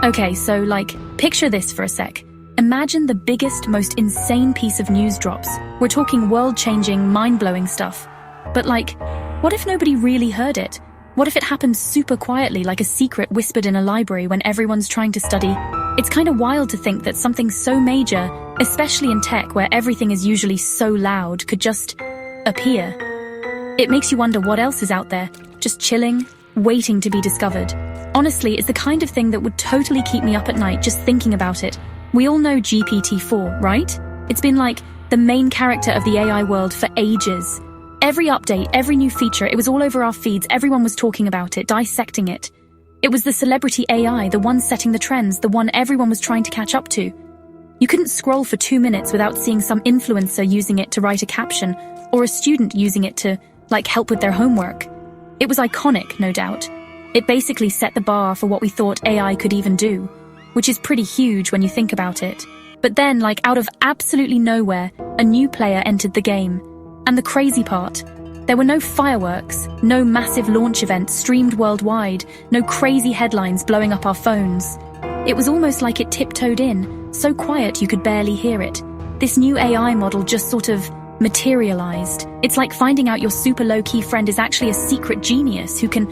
Okay, so picture this for a sec. Imagine the biggest, most insane piece of news drops. We're talking world-changing, mind-blowing stuff. But what if nobody really heard it? What if it happened super quietly, like a secret whispered in a library when everyone's trying to study? It's kind of wild to think that something so major, especially in tech where everything is usually so loud, could just appear. It makes you wonder what else is out there, just chilling, waiting to be discovered. Honestly, it's the kind of thing that would totally keep me up at night just thinking about it. We all know GPT-4, right? It's been the main character of the AI world for ages. Every update, every new feature, it was all over our feeds. Everyone was talking about it, dissecting it. It was the celebrity AI, the one setting the trends, the one everyone was trying to catch up to. You couldn't scroll for 2 minutes without seeing some influencer using it to write a caption, or a student using it to, help with their homework. It was iconic, no doubt. It basically set the bar for what we thought AI could even do, which is pretty huge when you think about it. But then, out of absolutely nowhere, a new player entered the game. And the crazy part, there were no fireworks, no massive launch event streamed worldwide, no crazy headlines blowing up our phones. It was almost like it tiptoed in, so quiet you could barely hear it. This new AI model just sort of materialized. It's like finding out your super low-key friend is actually a secret genius who can,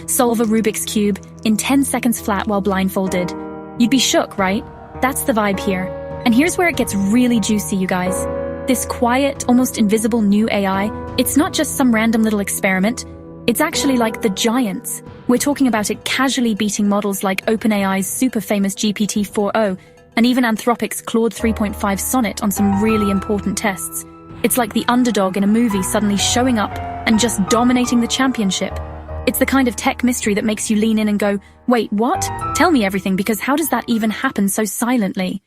solve a Rubik's Cube in 10 seconds flat while blindfolded. You'd be shook, right? That's the vibe here. And here's where it gets really juicy, you guys. This quiet, almost invisible new AI, it's not just some random little experiment. It's actually like the giants. We're talking about it casually beating models like OpenAI's super famous GPT-4 and even Anthropic's Claude 3.5 Sonnet on some really important tests. It's like the underdog in a movie suddenly showing up and just dominating the championship. It's the kind of tech mystery that makes you lean in and go, wait, what? Tell me everything, because how does that even happen so silently?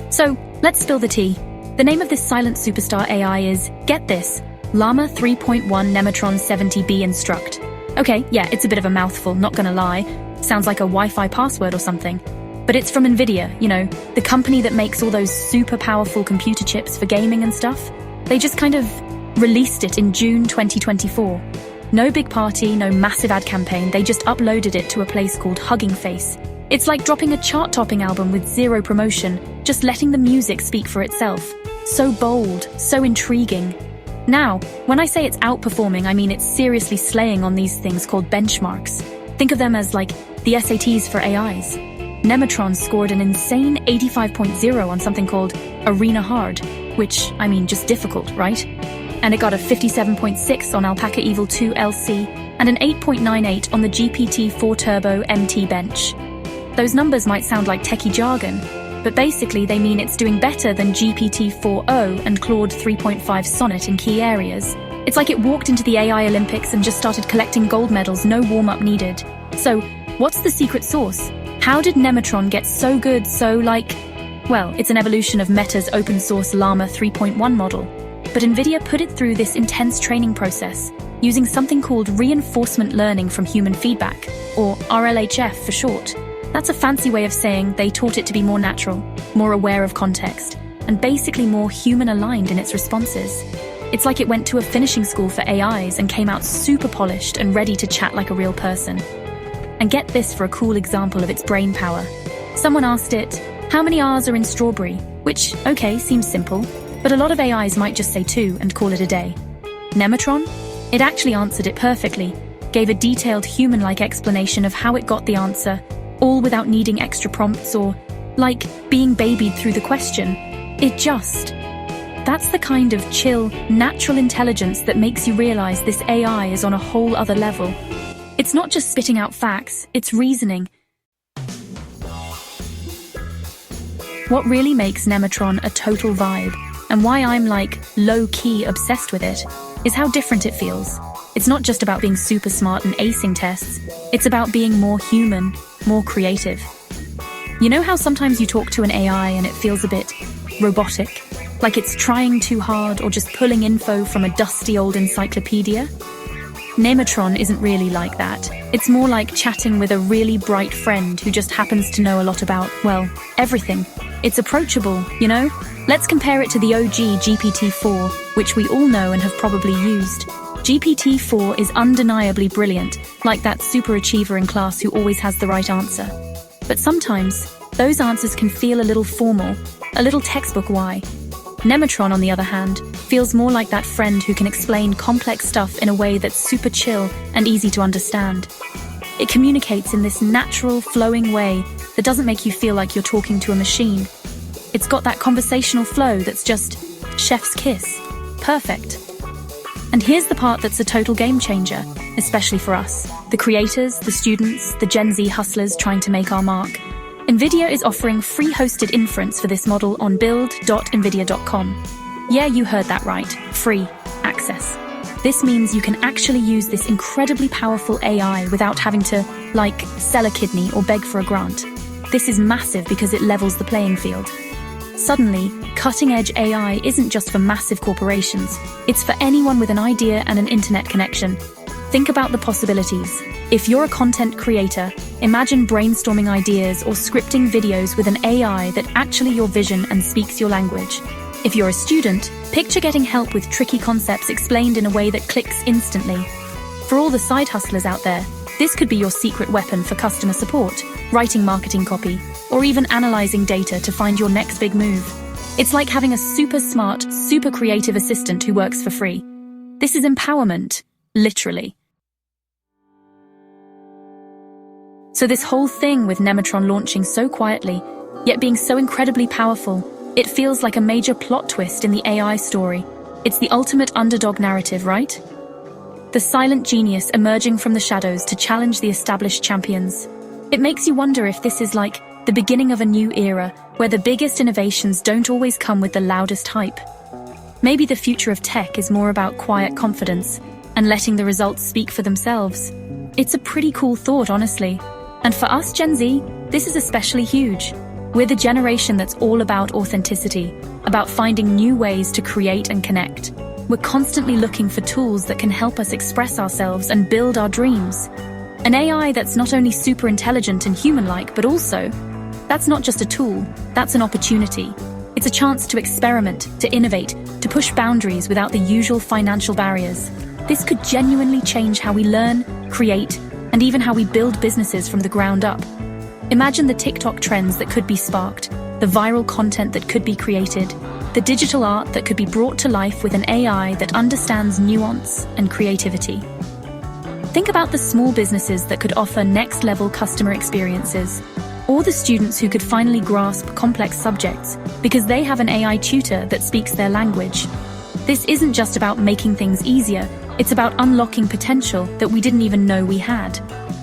So, let's spill the tea. The name of this silent superstar AI is, get this, Llama 3.1 Nematron 70B Instruct. Okay, yeah, it's a bit of a mouthful, not gonna lie. Sounds like a Wi-Fi password or something. But it's from NVIDIA, the company that makes all those super powerful computer chips for gaming and stuff. They just kind of released it in June 2024. No big party, no massive ad campaign, they just uploaded it to a place called Hugging Face. It's like dropping a chart-topping album with zero promotion, just letting the music speak for itself. So bold, so intriguing. Now, when I say it's outperforming, I mean it's seriously slaying on these things called benchmarks. Think of them as the SATs for AIs. Nematron scored an insane 85.0 on something called Arena Hard, which, just difficult, right? And it got a 57.6 on Alpaca Evil 2 LC and an 8.98 on the GPT-4 Turbo MT bench. Those numbers might sound like techie jargon, but basically they mean it's doing better than GPT-4 and Claude 3.5 Sonnet in key areas. It's like it walked into the AI Olympics and just started collecting gold medals, no warm-up needed. So, what's the secret sauce? How did Nematron get so good well, it's an evolution of Meta's open-source Llama 3.1 model. But NVIDIA put it through this intense training process, using something called reinforcement learning from human feedback, or RLHF for short. That's a fancy way of saying they taught it to be more natural, more aware of context, and basically more human-aligned in its responses. It's like it went to a finishing school for AIs and came out super polished and ready to chat like a real person. And get this for a cool example of its brain power. Someone asked it, how many R's are in strawberry? Which, okay, seems simple, but a lot of AIs might just say 2 and call it a day. Nematron? It actually answered it perfectly, gave a detailed human-like explanation of how it got the answer, all without needing extra prompts or, being babied through the question. That's the kind of chill, natural intelligence that makes you realize this AI is on a whole other level. It's not just spitting out facts, it's reasoning. What really makes Nematron a total vibe, and why I'm low-key obsessed with it, is how different it feels. It's not just about being super smart and acing tests, it's about being more human, more creative. You know how sometimes you talk to an AI and it feels a bit robotic? Like it's trying too hard or just pulling info from a dusty old encyclopedia? Nematron isn't really like that. It's more like chatting with a really bright friend who just happens to know a lot about, well, everything. It's approachable, you know? Let's compare it to the OG GPT-4, which we all know and have probably used. GPT-4 is undeniably brilliant, like that super achiever in class who always has the right answer. But sometimes, those answers can feel a little formal, a little textbook why. Nematron, on the other hand, feels more like that friend who can explain complex stuff in a way that's super chill and easy to understand. It communicates in this natural, flowing way that doesn't make you feel like you're talking to a machine. It's got that conversational flow that's just chef's kiss. Perfect. And here's the part that's a total game changer, especially for us, the creators, the students, the Gen Z hustlers trying to make our mark. NVIDIA is offering free hosted inference for this model on build.nvidia.com. Yeah, you heard that right. Free access. This means you can actually use this incredibly powerful AI without having to, sell a kidney or beg for a grant. This is massive because it levels the playing field. Suddenly, cutting-edge AI isn't just for massive corporations. It's for anyone with an idea and an internet connection. Think about the possibilities. If you're a content creator, imagine brainstorming ideas or scripting videos with an AI that actually your vision and speaks your language. If you're a student, picture getting help with tricky concepts explained in a way that clicks instantly. For all the side hustlers out there, this could be your secret weapon for customer support, writing marketing copy, or even analyzing data to find your next big move. It's like having a super smart, super creative assistant who works for free. This is empowerment, literally. So this whole thing with Nematron launching so quietly, yet being so incredibly powerful, it feels like a major plot twist in the AI story. It's the ultimate underdog narrative, right? The silent genius emerging from the shadows to challenge the established champions. It makes you wonder if this is like the beginning of a new era, where the biggest innovations don't always come with the loudest hype. Maybe the future of tech is more about quiet confidence and letting the results speak for themselves. It's a pretty cool thought, honestly. And for us Gen Z, this is especially huge. We're the generation that's all about authenticity, about finding new ways to create and connect. We're constantly looking for tools that can help us express ourselves and build our dreams. An AI that's not only super intelligent and human-like, but also, that's not just a tool, that's an opportunity. It's a chance to experiment, to innovate, to push boundaries without the usual financial barriers. This could genuinely change how we learn, create, and even how we build businesses from the ground up. Imagine the TikTok trends that could be sparked, the viral content that could be created, the digital art that could be brought to life with an AI that understands nuance and creativity. Think about the small businesses that could offer next-level customer experiences, or the students who could finally grasp complex subjects because they have an AI tutor that speaks their language. This isn't just about making things easier, it's about unlocking potential that we didn't even know we had.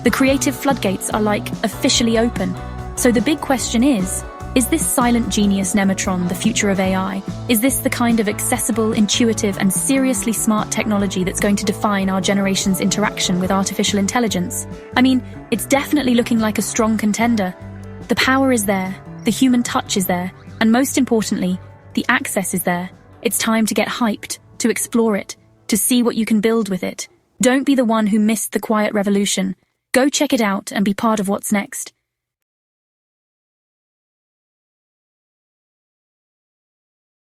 The creative floodgates are officially open. So the big question is this silent genius Nematron the future of AI? Is this the kind of accessible, intuitive, and seriously smart technology that's going to define our generation's interaction with artificial intelligence? I mean, it's definitely looking like a strong contender. The power is there, the human touch is there, and most importantly, the access is there. It's time to get hyped, to explore it, to see what you can build with it. Don't be the one who missed the quiet revolution. Go check it out and be part of what's next.